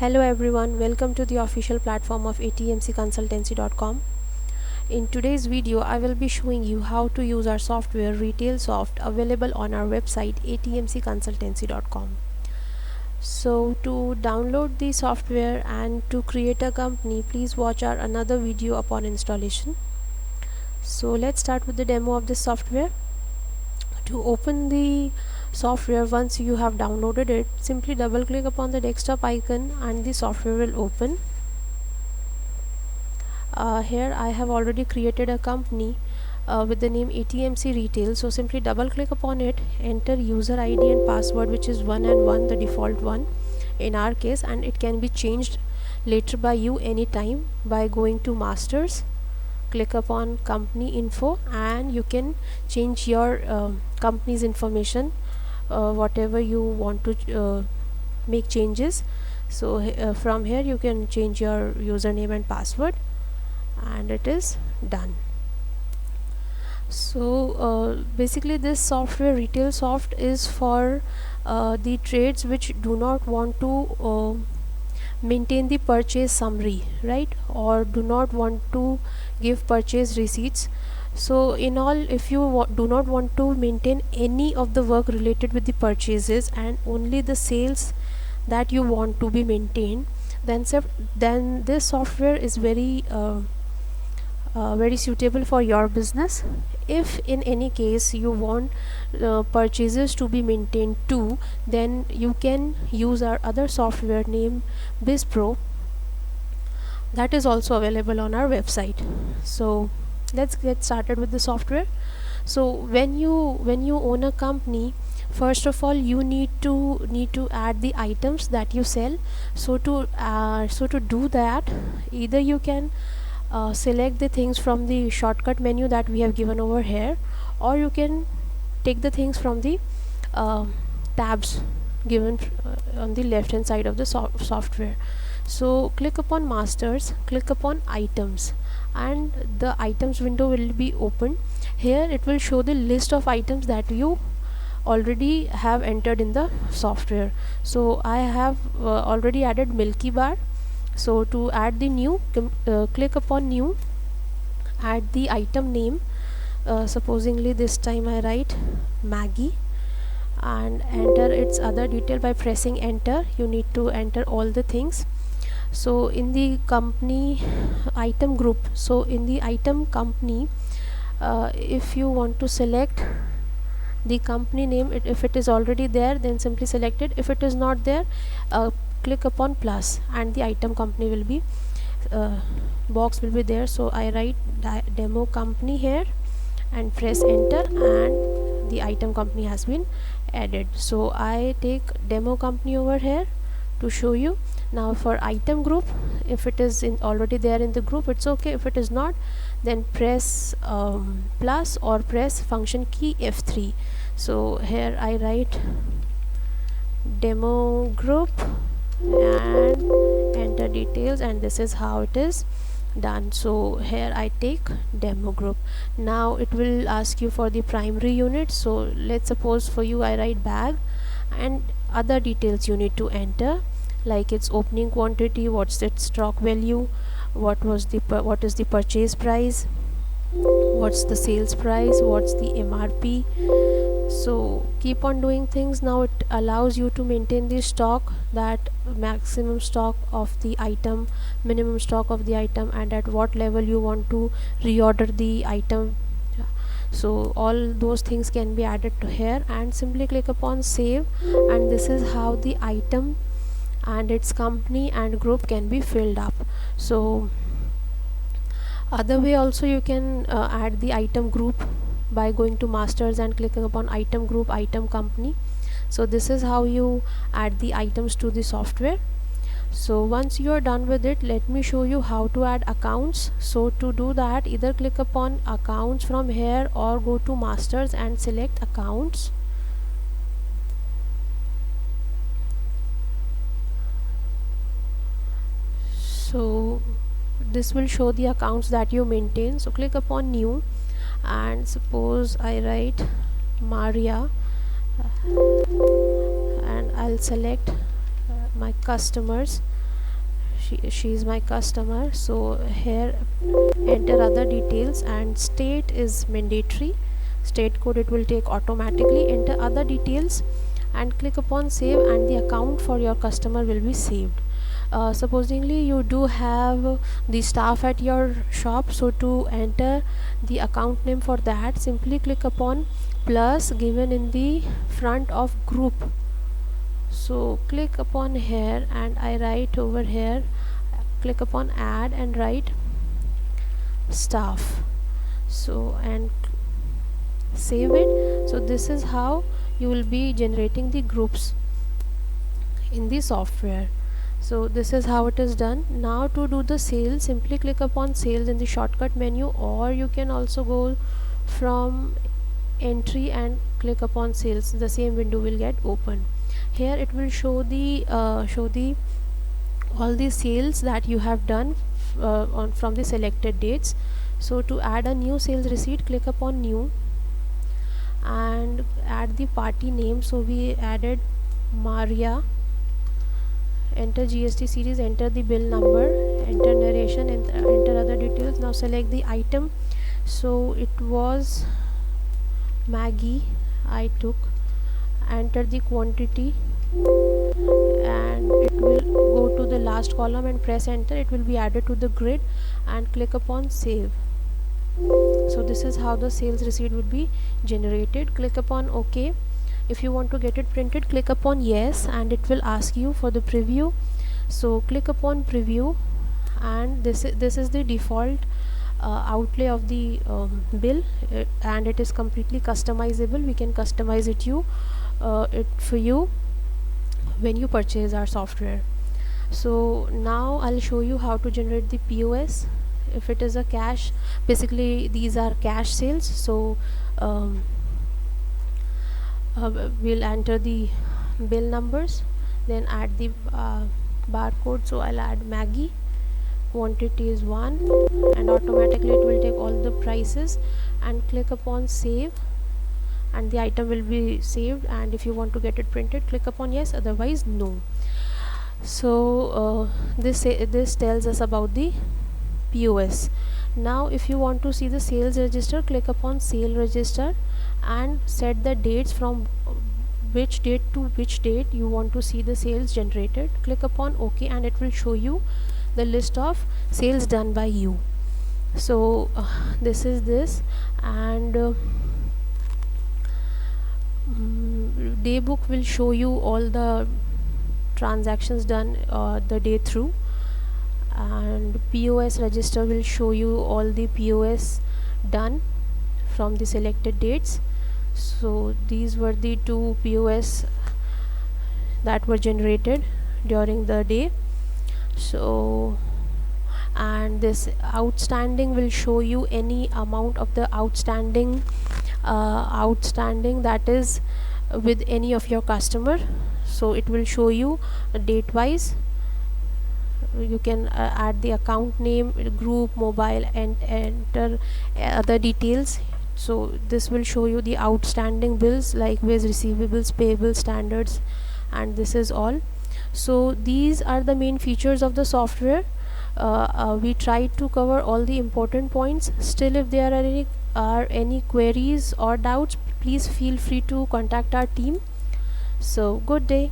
Hello everyone, welcome to the official platform of atmcconsultancy.com. In today's video, I will be showing you how to use our software RetailSoft available on our website atmcconsultancy.com. So to download the software and to create a company, please watch our another video upon installation. So let's start with the demo of this software. To open the software, once you have downloaded it, simply double click upon the desktop icon and the software will open. Here I have already created a company with the name ATMC Retail, so simply double click upon it, enter user ID and password, which is 1 and 1, the default one in our case, and it can be changed later by you anytime by going to masters, click upon company info, and you can change your company's information, whatever you want to make changes. So from here you can change your username and password, and it is done. So basically this software RetailSoft is for the trades which do not want to maintain the purchase summary, right, or do not want to give purchase receipts. So in all, if you do not want to maintain any of the work related with the purchases and only the sales that you want to be maintained, then this software is very suitable for your business. If in any case you want purchases to be maintained too, then you can use our other software named BizPro, that is also available on our website. So let's get started with the software. So when you own a company, first of all you need to add the items that you sell. So to do that, either you can select the things from the shortcut menu that we have given over here, or you can take the things from the tabs given on the left hand side of the software. So click upon masters, click upon items, and the items window will be opened. Here it will show the list of items that you already have entered in the software. So I have already added Milky Bar. So to add the new, click upon new, add the item name, supposingly this time I write Maggie, and enter its other detail by pressing enter. You need to enter all the things. So in the company item group, so in the item company, if you want to select the company name, if it is already there, then simply select it. If it is not there, click upon plus and the item company will be box will be there. So I write demo company here and press enter, and the item company has been added. So I take demo company over here to show you. Now for item group, if it is already there in the group, it's okay. If it is not, then press plus or press function key F3. So here I write demo group and enter details, and this is how it is done. So here I take demo group. Now it will ask you for the primary unit. So let's suppose for you I write bag, and other details you need to enter, like its opening quantity, what's its stock value, what is the purchase price, what's the sales price, what's the MRP. So keep on doing things. Now it allows you to maintain the stock, that maximum stock of the item, minimum stock of the item, and at what level you want to reorder the item. So all those things can be added to here, and simply click upon save, and this is how the item and its company and group can be filled up. So other way also you can add the item group by going to masters and clicking upon item group, item company. So this is how you add the items to the software. So once you are done with it, let me show you how to add accounts. So to do that, either click upon accounts from here or go to masters and select accounts. So this will show the accounts that you maintain. So click upon new, and suppose I write Maria, and I'll select my customers, she is my customer. So here enter other details, and state is mandatory. State code it will take automatically. Enter other details and click upon save, and the account for your customer will be saved. Supposingly you do have the staff at your shop, so to enter the account name for that, simply click upon plus given in the front of group. So click upon here, and I write over here, click upon add and write staff, so and save it. So this is how you will be generating the groups in the software. So this is how it is done. Now to do the sales, simply click upon sales in the shortcut menu, or you can also go from entry and click upon sales. The same window will get open. Here it will show the all the sales that you have done from the selected dates. So to add a new sales receipt, click upon new and add the party name. So we added Maria. Enter GST series, enter the bill number, enter narration, enter other details. Now select the item. So it was Maggie I took. Enter the quantity, and it will go to the last column and press enter. It will be added to the grid, and click upon save. So this is how the sales receipt would be generated. Click upon OK. If you want to get it printed, click upon yes, and it will ask you for the preview. So click upon preview, and this is the default outlay of the bill, and it is completely customizable. We can customize it for you when you purchase our software. So now I'll show you how to generate the POS. If it is a cash, basically these are cash sales. So we'll enter the bill numbers, then add the barcode. So I'll add Maggie, quantity is 1, and automatically it will take all the prices, and click upon save, and the item will be saved. And if you want to get it printed, click upon yes, otherwise no. So this tells us about the POS. Now if you want to see the sales register, click upon sale register and set the dates from which date to which date you want to see the sales generated. Click upon OK, and it will show you the list of sales done by you. So this is this, and daybook will show you all the transactions done the day through, and POS register will show you all the POS done from the selected dates. So these were the 2 POS that were generated during the day. So, and this outstanding will show you any amount of the outstanding that is with any of your customer. So it will show you date wise. You can add the account name, group, mobile, and enter other details. So this will show you the outstanding bills, like with receivables, payables, standards, and this is all. So these are the main features of the software. We tried to cover all the important points. Still, if there are any queries or doubts, please feel free to contact our team. So good day.